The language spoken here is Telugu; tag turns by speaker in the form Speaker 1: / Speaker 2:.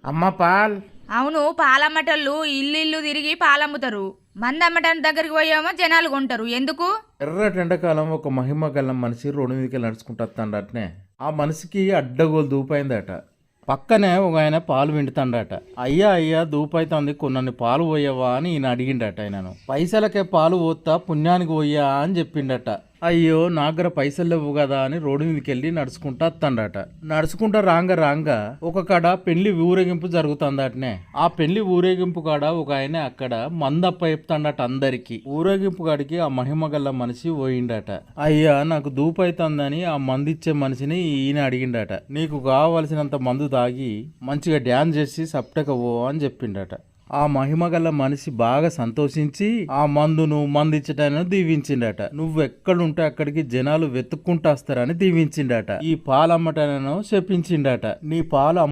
Speaker 1: అమ్మ పాల్.
Speaker 2: అవును, పాలమ్మటోళ్ళు ఇల్లు ఇల్లు తిరిగి పాలమ్ముతారు. మంది అమ్మటానికి దగ్గరికి పోయేమో జనాలు కొంటారు. ఎందుకు?
Speaker 1: ఎర్రటి ఎండాకాలం ఒక మహిమ గల మనిషి రోడ్డు మీదకి నడుచుకుంటూ వస్తాడటనే. ఆ మనిషికి అడ్డగోలు దూపైందట. పక్కనే ఒక ఆయన పాలు విండుతాడట. అయ్యా అయ్యా దూపైతుంది, కొన్నన్ని పాలు పోయవా అని ఈయన అడిగిండట. ఆయనను పైసలకే పాలు పోతా పుణ్యానికి పోయా అని చెప్పిండట. అయ్యో నా దగ్గర పైసలు లేవు కదా అని రోడ్డు మీదకి వెళ్ళి నడుచుకుంటా వస్తాడట. నడుచుకుంటా రాంగా ఒక కాడ పెళ్లి ఊరేగింపు జరుగుతుందటనే. ఆ పెళ్లి ఊరేగింపు కాడ ఒక ఆయన అక్కడ మందప్ప చెప్తాడట అందరికి. ఊరేగింపు కాడికి ఆ మహిమ గల్ల మనిషి పోయిండట. అయ్యా నాకు దూపైతుందని ఆ మందిచ్చే మనిషిని ఈయన అడిగిండట. నీకు కావలసినంత మందు తాగి మంచిగా డ్యాన్స్ చేసి సప్టక పో అని చెప్పిండట. ఆ మహిమగల మనిషి బాగా సంతోషించి ఆ మందును మందిచ్చటాన్ని దీవించిండట. నువ్వెక్కడుంటే అక్కడికి జనాలు వెతుక్కుంటూ వస్తారని దీవించిండట. ఈ పాలమ్మటనను చెప్పించిండట. నీ పాలు